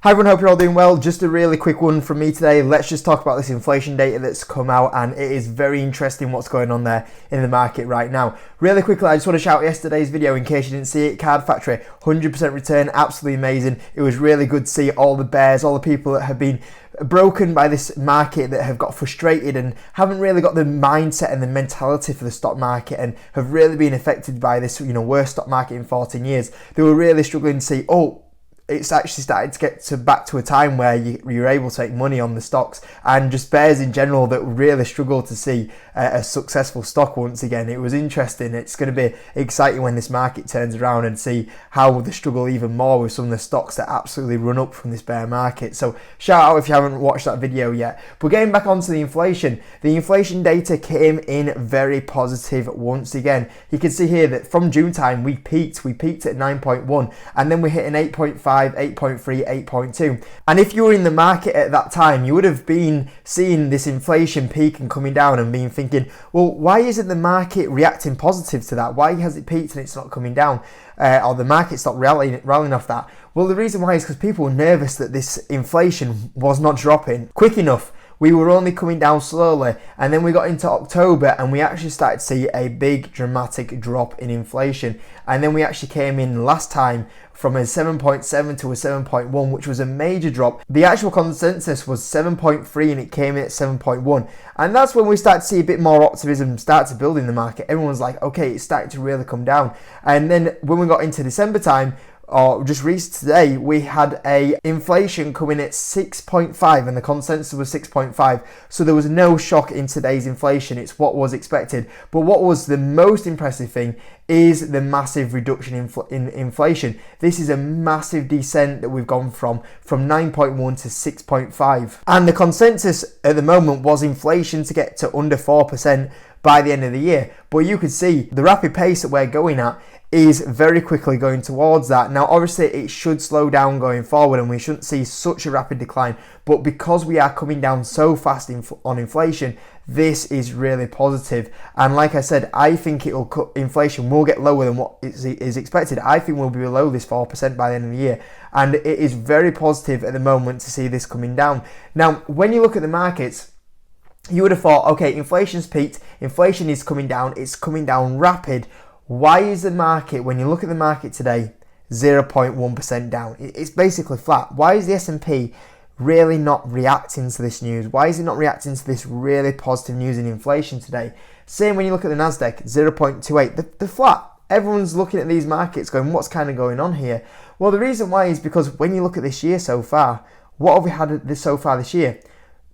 Hi everyone, hope you're all doing well. Just a really quick one from me today. Let's just talk about this inflation data that's come out, and it is very interesting what's going on there in the market right now. Really quickly, I just want to shout yesterday's video in case you didn't see it. Card Factory, 100% return, absolutely amazing. It was really good to see all the bears, all the people that have been broken by this market, that have got frustrated and haven't really got the mindset and the mentality for the stock market, and have really been affected by this, worst stock market in 14 years. They were really struggling to see, it's actually started to get back to a time where you're able to make money on the stocks, and just bears in general that really struggle to see a successful stock once again. It was interesting. It's going to be exciting when this market turns around and see how they struggle even more with some of the stocks that absolutely run up from this bear market. So shout out if you haven't watched that video yet. But getting back onto the inflation data came in very positive once again. You can see here that from June time we peaked at 9.1, and then we hit an 8.5, 8.3, 8.2. And if you were in the market at that time, you would have been seeing this inflation peak and coming down and being thinking, well, why isn't the market reacting positive to that? Why has it peaked and it's not coming down? Or the market's not rallying off that? Well, the reason why is because people were nervous that this inflation was not dropping quick enough. We were only coming down slowly, and then we got into October and we actually started to see a big dramatic drop in inflation. And then we actually came in last time from a 7.7 to a 7.1, which was a major drop. The actual consensus was 7.3 and it came in at 7.1. And that's when we start to see a bit more optimism start to build in the market. Everyone's like, okay, it's starting to really come down. And then when we got into December time, or just recently today, we had a inflation coming at 6.5 and the consensus was 6.5. So there was no shock in today's inflation. It's what was expected. But what was the most impressive thing is the massive reduction in inflation. This is a massive descent that we've gone from 9.1 to 6.5. And the consensus at the moment was inflation to get to under 4% by the end of the year. But you could see the rapid pace that we're going at is very quickly going towards that. Now, obviously, it should slow down going forward and we shouldn't see such a rapid decline. But because we are coming down so fast on inflation, this is really positive. And like I said, I think inflation will get lower than what is expected. I think we'll be below this 4% by the end of the year. And it is very positive at the moment to see this coming down. Now, when you look at the markets, you would have thought, okay, inflation's peaked, inflation is coming down, it's coming down rapid. Why is the market, when you look at the market today, 0.1% down? It's basically flat. Why is the S&P really not reacting to this news? Why is it not reacting to this really positive news in inflation today? Same when you look at the Nasdaq, 0.28. They're flat. Everyone's looking at these markets going, what's kind of going on here? Well, the reason why is because when you look at this year so far, what have we had so far this year?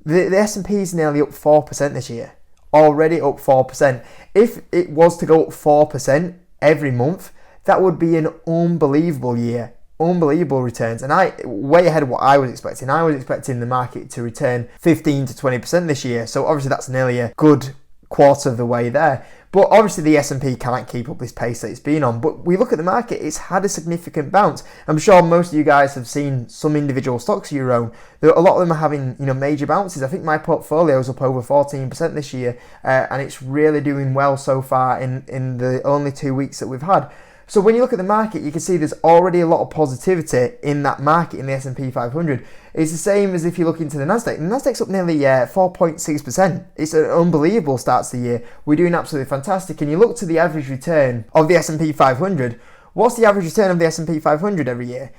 The S&P is nearly up 4% this year. Already up 4%. If it was to go up 4% every month, that would be an unbelievable year. Unbelievable returns. And way ahead of what I was expecting. I was expecting the market to return 15 to 20% this year. So obviously that's nearly a good quarter of the way there. But obviously the S&P can't keep up this pace that it's been on. But we look at the market, it's had a significant bounce. I'm sure most of you guys have seen some individual stocks you own. A lot of them are having major bounces. I think my portfolio is up over 14% this year, and it's really doing well so far in the only 2 weeks that we've had. So when you look at the market, you can see there's already a lot of positivity in that market, in the S&P 500. It's the same as if you look into the Nasdaq. The Nasdaq's up nearly 4.6%. It's an unbelievable start to the year. We're doing absolutely fantastic. And you look to the average return of the S&P 500. What's the average return of the S&P 500 every year?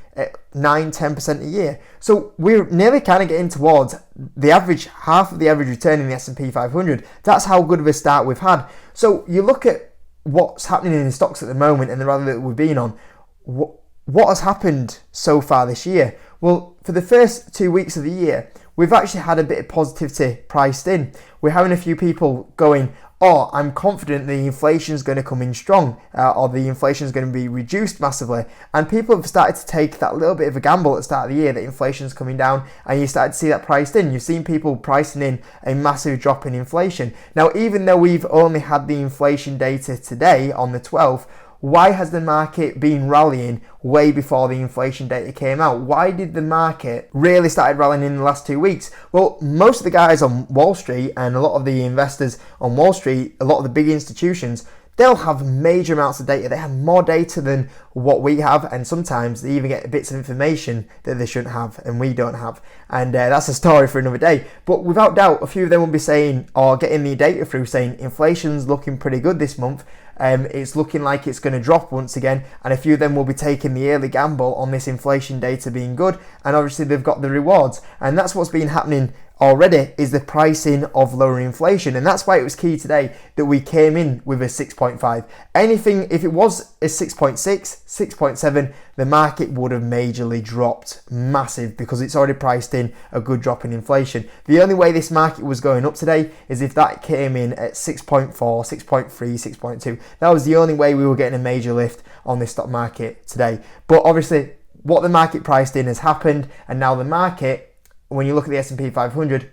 9-10% a year. So we're nearly kind of getting towards the average, half of the average return in the S&P 500. That's how good of a start we've had. So you look at what's happening in the stocks at the moment and the rally that we've been on. What has happened so far this year? Well, for the first 2 weeks of the year, we've actually had a bit of positivity priced in. We're having a few people going, oh, I'm confident the inflation is going to come in strong, or the inflation is going to be reduced massively. And people have started to take that little bit of a gamble at the start of the year that inflation is coming down, and you started to see that priced in. You've seen people pricing in a massive drop in inflation. Now, even though we've only had the inflation data today on the 12th, why has the market been rallying way before the inflation data came out? Why did the market really start rallying in the last 2 weeks? Well, most of the guys on Wall Street and a lot of the investors on Wall Street, a lot of the big institutions, they'll have major amounts of data. They have more data than what we have, and sometimes they even get bits of information that they shouldn't have and we don't have. And that's a story for another day. But without doubt, a few of them will be saying, or getting the data through saying, inflation's looking pretty good this month. It's looking like it's going to drop once again, and a few of them will be taking the early gamble on this inflation data being good, and obviously they've got the rewards. And that's what's been happening already, is the pricing of lower inflation. And that's why it was key today that we came in with a 6.5. Anything, if it was a 6.6, 6.7, the market would have majorly dropped massive, because it's already priced in a good drop in inflation. The only way this market was going up today is if that came in at 6.4, 6.3, 6.2. That was the only way we were getting a major lift on this stock market today. But obviously what the market priced in has happened, and now the market, when you look at the S&P 500,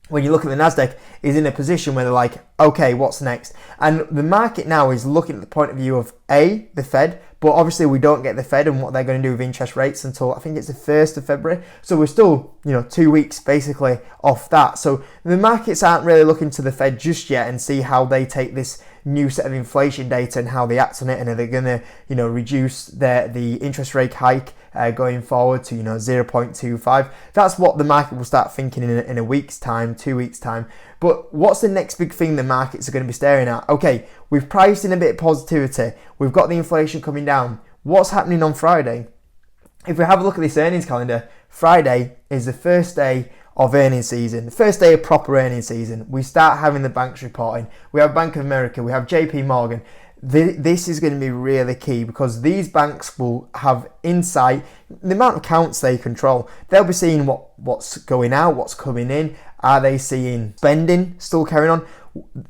when you look at the Nasdaq, is in a position where they're like, okay, what's next? And the market now is looking at the point of view of the Fed, but obviously we don't get the Fed and what they're going to do with interest rates until I think it's the 1st of February. So we're still, 2 weeks basically off that. So the markets aren't really looking to the Fed just yet and see how they take this new set of inflation data and how they act on it, and are they going to, reduce the interest rate hike going forward to 0.25. That's what the market will start thinking in a week's time, 2 weeks time. But what's the next big thing the markets are going to be staring at? Okay, we've priced in a bit of positivity. We've got the inflation coming down. What's happening on Friday? If we have a look at this earnings calendar, Friday is the first day of earnings season, the first day of proper earnings season. We start having the banks reporting. We have Bank of America, we have JP Morgan. This is going to be really key, because these banks will have insight, the amount of accounts they control. They'll be seeing what's going out, what's coming in. Are they seeing spending still carrying on?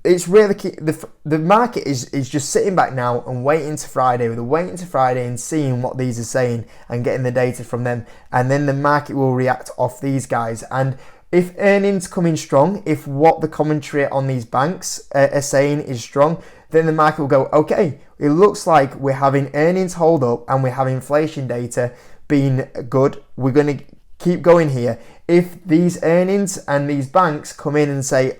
It's really key. The market is just sitting back now and waiting to Friday. They're waiting to Friday and seeing what these are saying and getting the data from them. And then the market will react off these guys. And if earnings come in strong, if what the commentary on these banks are saying is strong, then the market will go, okay, it looks like we're having earnings hold up and we have inflation data being good. We're going to keep going here. If these earnings and these banks come in and say,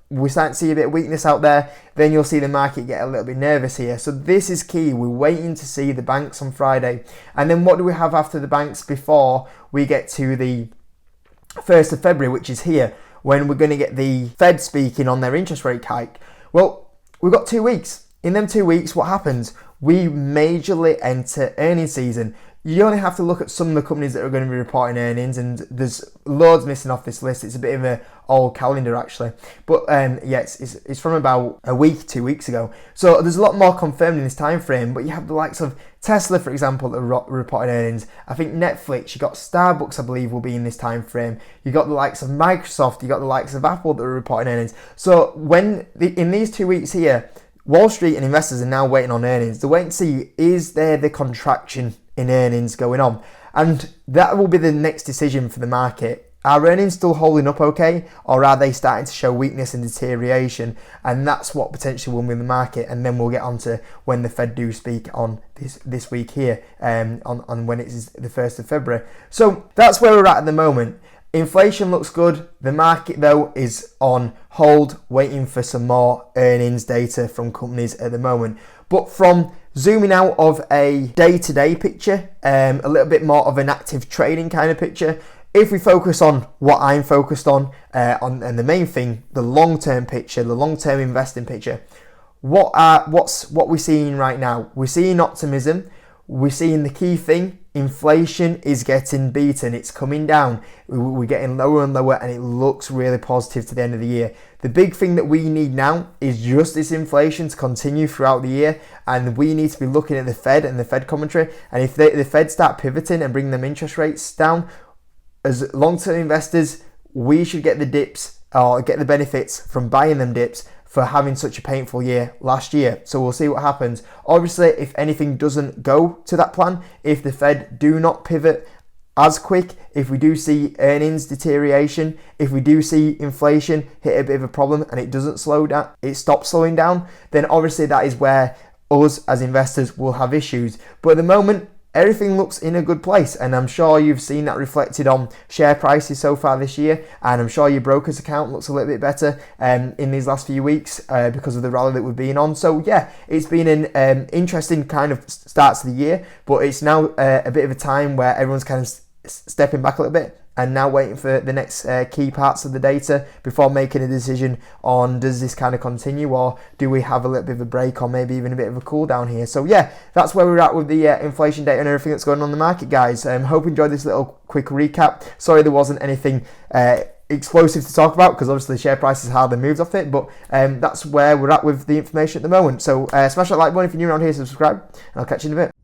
we're starting to see a bit of weakness out there, then you'll see the market get a little bit nervous here. So this is key. We're waiting to see the banks on Friday. And then what do we have after the banks before we get to the 1st of February, which is here, when we're going to get the Fed speaking on their interest rate hike? Well, we've got 2 weeks. In them 2 weeks, what happens? We majorly enter earnings season. You only have to look at some of the companies that are going to be reporting earnings, and there's loads missing off this list. It's a bit of an old calendar actually, but it's from about a week, 2 weeks ago. So there's a lot more confirmed in this time frame. But you have the likes of Tesla, for example, that are reporting earnings. I think Netflix, you got Starbucks, I believe, will be in this time frame. You got the likes of Microsoft, you got the likes of Apple that are reporting earnings. So in these 2 weeks here, Wall Street and investors are now waiting on earnings. They're waiting to see, is there the contraction in earnings going on? And that will be the next decision for the market. Are earnings still holding up okay, or are they starting to show weakness and deterioration? And that's what potentially will move the market. And then we'll get on to when the Fed do speak on this week here, on when it is the 1st of February. So that's where we're at the moment. Inflation looks good. The market, though, is on hold, waiting for some more earnings data from companies at the moment. But from zooming out of a day-to-day picture, a little bit more of an active trading kind of picture, if we focus on what I'm focused on, and the main thing, the long-term picture, the long-term investing picture, what's we're seeing right now? We're seeing optimism. We're seeing the key thing. Inflation is getting beaten. It's coming down. We're getting lower and lower, and it looks really positive to the end of the year. The big thing that we need now is just this inflation to continue throughout the year, and we need to be looking at the Fed and the Fed commentary. And if the Fed start pivoting and bring them interest rates down, as long-term investors, we should get the dips or get the benefits from buying them dips for having such a painful year last year. So we'll see what happens. Obviously, if anything doesn't go to that plan, if the Fed do not pivot as quick, if we do see earnings deterioration, if we do see inflation hit a bit of a problem and it doesn't slow down, it stops slowing down, then obviously that is where us as investors will have issues. But at the moment, everything looks in a good place, and I'm sure you've seen that reflected on share prices so far this year, and I'm sure your broker's account looks a little bit better in these last few weeks because of the rally that we've been on. So yeah, it's been an interesting kind of start to the year, but it's now a bit of a time where everyone's kind of stepping back a little bit and now waiting for the next key parts of the data before making a decision on, does this kind of continue, or do we have a little bit of a break, or maybe even a bit of a cool down here. So yeah, that's where we're at with the inflation data and everything that's going on in the market, guys. Hope you enjoyed this little quick recap. Sorry there wasn't anything explosive to talk about, because obviously the share price has hardly moved off it, but that's where we're at with the information at the moment. So smash that like button if you're new around here, subscribe, and I'll catch you in a bit.